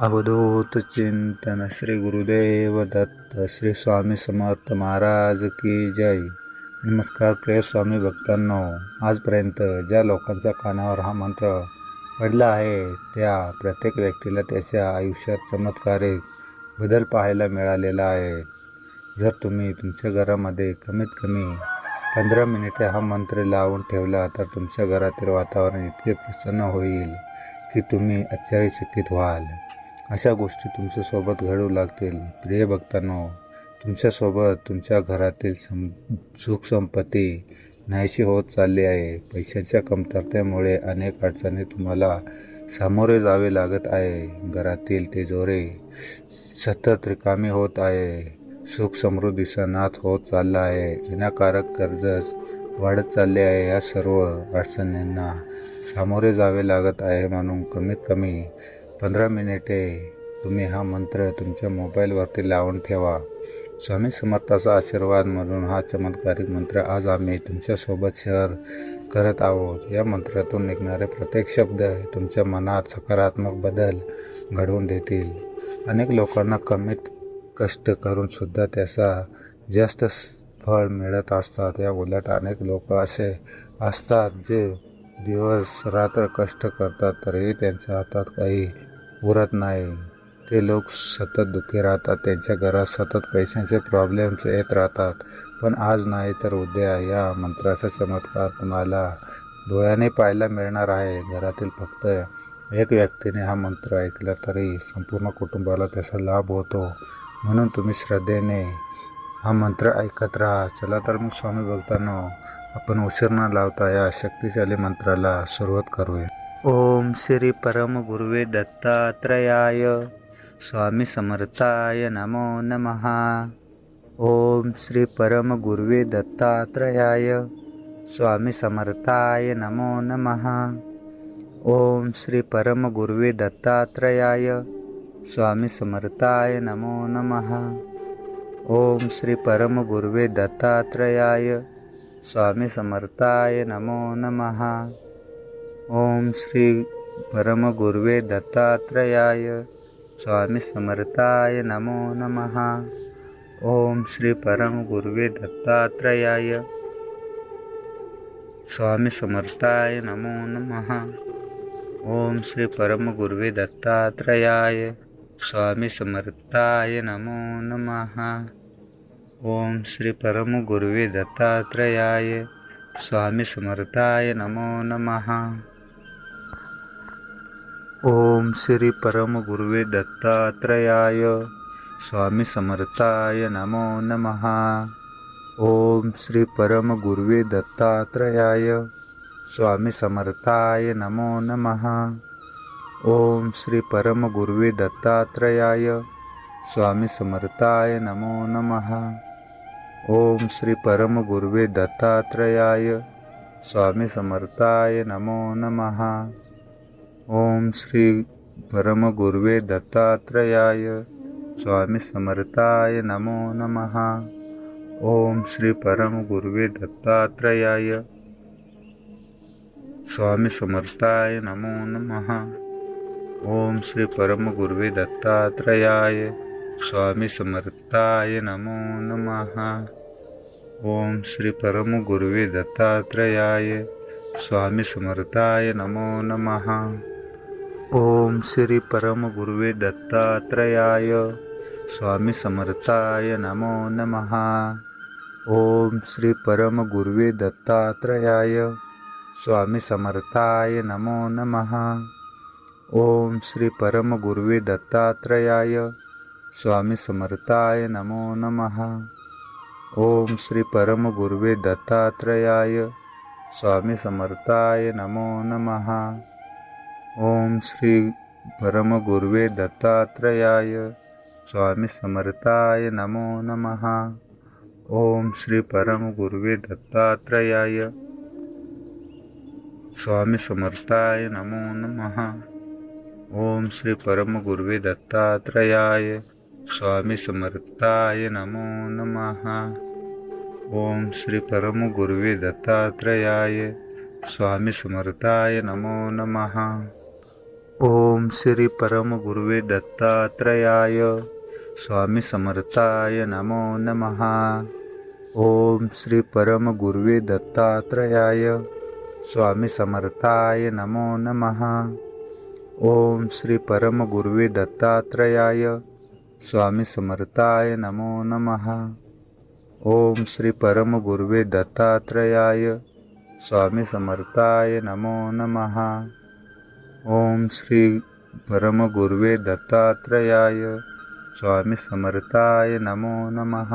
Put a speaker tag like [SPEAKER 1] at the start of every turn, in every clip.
[SPEAKER 1] अवधूत चिंतन श्री गुरुदेव दत्त श्री स्वामी समर्थ महाराज की जय. नमस्कार प्रिय स्वामी भक्तांनो, आजपर्यंत ज्या लोकांच्या कानावर हा मंत्र पडला आहे त्या प्रत्येक व्यक्तीला त्याच्या आयुष्यात चमत्कारिक बदल पाहायला मिळालेला आहे. जर तुम्ही तुमच्या घरामध्ये कमीत कमी 15 मिनिटे हा मंत्र लावून ठेवला तर तुमच्या घरातील वातावरण इतके प्रसन्न होईल की तुम्ही आश्चर्यचकित व्हाल. अशा गोष्टी तुमच्यासोबत घडू लागतील. प्रिय भक्तांनो, तुमच्यासोबत तुमच्या घरातील सुख संपत्ती नाहीशी होत चालली आहे. पैशांच्या कमतरतेमुळे अनेक अडचणी तुम्हाला सामोरे जावे लागत आहे. घरातील तिजोरी सतत रिकामी होत आहे. सुख समृद्धीचा नाथ होत चालला आहे. विनाकारक कर्ज वाढत चालले आहे. या सर्व अडचणींना सामोरे जावे लागत आहे. म्हणून कमीत कमी 15 मिनिटे तुम्ही हा मंत्र तुमच्या मोबाईलवरती लावून ठेवा. स्वामी समर्थाचा आशीर्वाद म्हणून हा चमत्कारिक मंत्र आज आम्ही तुमच्यासोबत शेअर करत आहोत. या मंत्रातून निघणारे प्रत्येक शब्द तुमच्या मनात सकारात्मक बदल घडवून देतील. अनेक लोकांना कमीत कष्ट करून सुद्धा त्याचा जास्त फळ मिळत असतात. या उलट अनेक लोक असे असतात जे दिवस रात्र कष्ट करतात तरीही त्यांच्या हातात काही उरत नाही. ते लोक सतत दुःखी राहतात. त्यांच्या घरात सतत पैशांचे प्रॉब्लेम्स येत राहतात. पण आज नाही तर उद्या या मंत्राचा चमत्कार तुम्हाला डोळ्याने पाहायला मिळणार आहे. घरातील फक्त एक व्यक्तीने हा मंत्र ऐकला तरी संपूर्ण कुटुंबाला त्याचा लाभ होतो. म्हणून तुम्ही श्रद्धेने हा मंत्र ऐकत राहा. चला तर मग स्वामी भक्तांनो, आपण उशीर न लावता या शक्तिशाली मंत्राला सुरुवात करूया. ओम श्री परम गुरुवे दत्तात्रयाय स्वामी समर्थाय नमो नमः. ओम श्री परम गुरुवे दत्तात्रयाय स्वामी समर्थाय नमो नमः. ओम श्री परम गुरुवे दत्तात्रयाय स्वामी समर्थाय नमो नमः. ओम श्री परम गुरुवे दत्तात्रयाय स्वामी समर्थाय नमो नमः. ओम श्री परम गुरुवे दत्तात्रयाय स्वामी समर्थाय नमो नमः. ओम श्री परम गुरुवे दत्तात्रयाय स्वामी समर्थाय नमो नमः. ओम श्री परम गुरुवे दत्तात्रयाय स्वामी समर्थाय नमो नमः. ओम श्री परम गुरुवे दत्तात्रयाय स्वामी समर्थाय नमो नमः. ओम श्री परम गुरुवे दत्तात्रयाय स्वामी समर्थाय नमो नमः. ओम श्री परम गुरुवे दत्तात्रयाय स्वामी समर्थाय नमो नमः. ओम श्री परम गुरुवे दत्तात्रयाय स्वामी समर्थाय नमो नमः. ओम श्री परम गुरुवे दत्तात्रयाय स्वामी समर्थाय नमो नमः. ओम श्री परम गुरुवे दत्तात्रयाय स्वामी समर्थाय नमो नमः. ओम श्री परम गुरुवे दत्तात्रयाय स्वामी समर्थाय नमो नमः. ओम श्री परम गुरुवे दत्तात्रयाय स्वामी समर्थाय नमो नमः. ओम श्री परम गुरुवे दत्तात्रयाय स्वामी समर्थाय नमो नमः. ओम श्री परम गुरुवे दत्तात्रयाय स्वामी समर्थाय नमो नमः. ओम श्री परम गुरुवे दत्तात्रयाय स्वामी समर्थाय नमो नमः. ओम श्री परम गुरुवे दत्तात्रयाय स्वामी समर्थाय नमो नमः. ओम श्री परम गुरुवे दत्तात्रयाय स्वामी समर्थाय नमो नमः. ओम श्री परम गुरुवे दत्तात्रयाय स्वामी समर्थाय नमो नमः. ओम श्री परम गुरुवे दत्तात्रयाय स्वामी समर्थाय नमो नमः. ओम श्री परम गुरुवे दत्तात्रयाय स्वामी समर्थाय नमो नमः. ओम श्री परम गुरुवे दत्तात्रयाय स्वामी समर्थाय नमो नमः. ओम श्री परम गुरुवे दत्तात्रयाय स्वामी समर्थाय नमो नमः। ओम श्री परम गुरुवे दत्तात्रयाय स्वामी समर्थाय नमो नमः। ओम श्री परम गुरुवे दत्तात्रयाय स्वामी समर्थाय नमो नमः। ओम श्री परम गुरुवे दत्तात्रयाय स्वामी समर्थाय नमो नमः। ओम श्री परम गुरुवे दत्तात्रयाय स्वामी समर्थाय नमो नमः।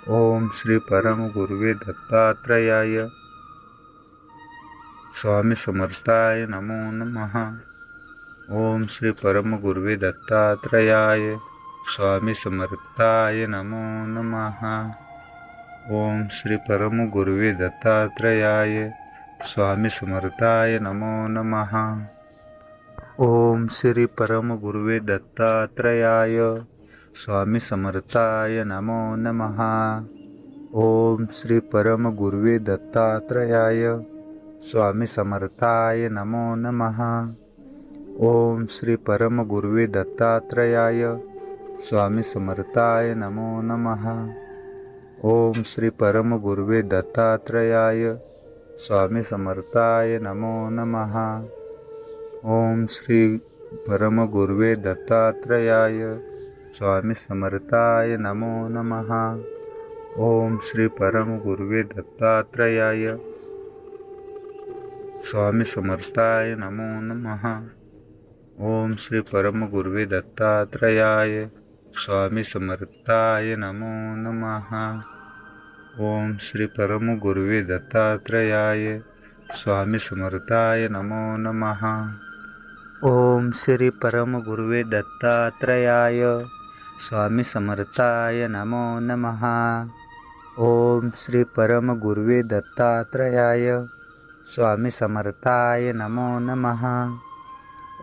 [SPEAKER 1] ओम श्री परम गुरुवे दत्तात्रयाय स्वामी समर्थाय नमो नमः। ओम श्री परम गुरुवे दत्तात्रयाय स्वामी समर्थाय नमो नमः। ओम श्री परम गुरुवे दत्तात्रयाय स्वामी समर्थाय नमो नमः। ओम श्री परम गुरुवे दत्तात्रयाय स्वामी समर्थाय नमो नमः। ओम श्री परम गुरुवे दत्तात्रयाय स्वामी समर्थाय नमो नमः। ओम श्री परम गुरुवे दत्तात्रयाय स्वामी समर्थाय नमो नमः। ओम श्री परम गुरुवे दत्तात्रयाय स्वामी समर्थाय नमो नमः। ओम श्री परम गुरुवे दत्तात्रयाय स्वामी समर्थाय नमो नमः। ओम श्री परम गुरुवे दत्तात्रयाय स्वामी समर्थाय नमो नमः। ओम श्री परम गुरुवे दत्तात्रयाय स्वामी समर्थाय नमो नमः। ओम श्री परम गुरुवे दत्तात्रयाय स्वामी समर्थाय नमो नमः। ओम श्री परम गुरुवे दत्तात्रयाय स्वामी समर्थाय नमो नमः। ओम श्री परम गुरुवे दत्तात्रयाय स्वामी समर्थाय नमो नमः।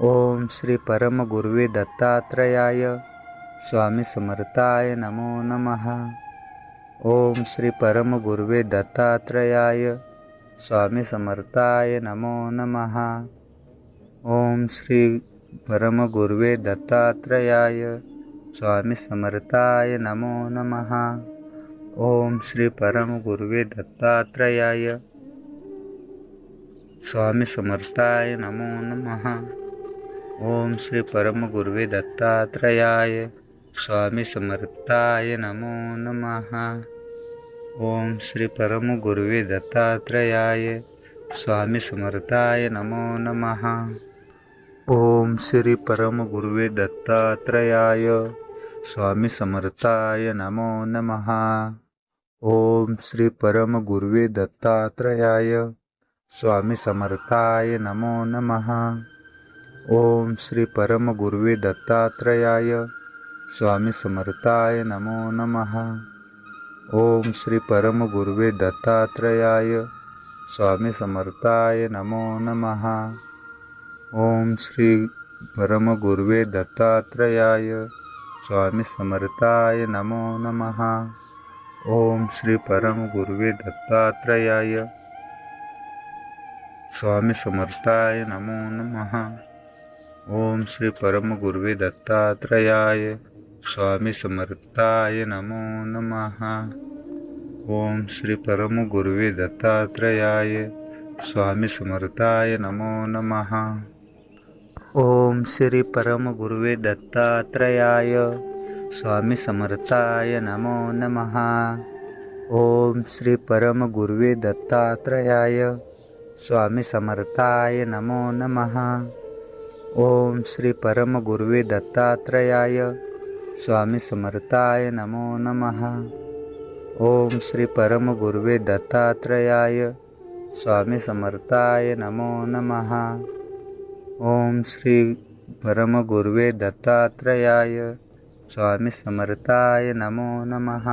[SPEAKER 1] ओम श्री परम गुरुवे दत्तात्रयाय स्वामी समर्थाय नमो नमः। ओम श्री परम गुरुवे दत्तात्रयाय स्वामी समर्थाय नमो नमः। ओम श्री परम गुरुवे दत्तात्रयाय स्वामी समर्थाय नमो नमः। ओम श्री परम गुरुवे दत्तात्रयाय स्वामी समर्थाय नमो नमः। ओम श्री परम गुरुवे दत्तात्रयाय स्वामी समर्थाय नमो नमः। ओम श्री परम गुरुवे दत्तात्रयाय स्वामी समर्थाय नमो नमः। ओम श्री परम गुरुवे दत्तात्रयाय स्वामी समर्थाय नमो नमः। ओम श्री परम गुरुवे दत्तात्रयाय स्वामी समर्थाय नमो नमः। ओम श्री परम गुरुवे दत्तात्रयाय स्वामी समर्थाय नमो नमः। ओम श्री परम गुरुवे दत्तात्रयाय स्वामी समर्थाय नमो नमः। ओम श्री परम गुरुवे दत्तात्रयाय स्वामी समर्थाय नमो नमः। ओम श्री परम गुरुवे दत्तात्रयाय स्वामी समर्थाय नमो नमः। ओम श्री परम गुरुवे दत्तात्रयाय स्वामी समर्थाय नमो नमः। ओम श्री परम गुरुवे दत्तात्रयाय स्वामी समर्थाय नमो नमः। ओम श्री परम गुरुवे दत्तात्रयाय स्वामी समर्थाय नमो नमः। ओम श्री परम गुरुवे दत्तात्रयाय स्वामी समर्थाय नमो नमः। ओम श्री परम गुरुवे दत्तात्रयाय स्वामी समर्थाय नमो नमः। ओम श्री परम गुरुवे दत्तात्रयाय स्वामी समर्थाय नमो नमः। ओम श्री परम गुरुवे दत्तात्रयाय स्वामी समर्थाय नमो नमः।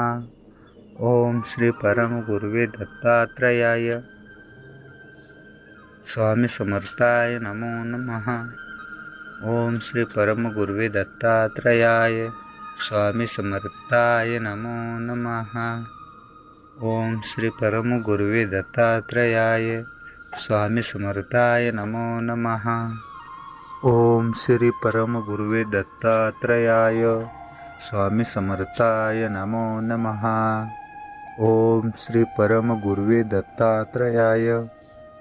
[SPEAKER 1] ओम श्री परम गुरुवे दत्तात्रयाय स्वामी समर्थाय नमो नमः। ओम श्री परम गुरुवे दत्तात्रयाय स्वामी समर्थाय नमो नमः। ओम श्री परम गुरुवे दत्तात्रयाय स्वामी समर्थाय नमो नमः। ओम श्री परम गुरुवे दत्तात्रयाय स्वामी समर्थाय नमो नमः. ओम श्री परम गुरुवे दत्तात्रयाय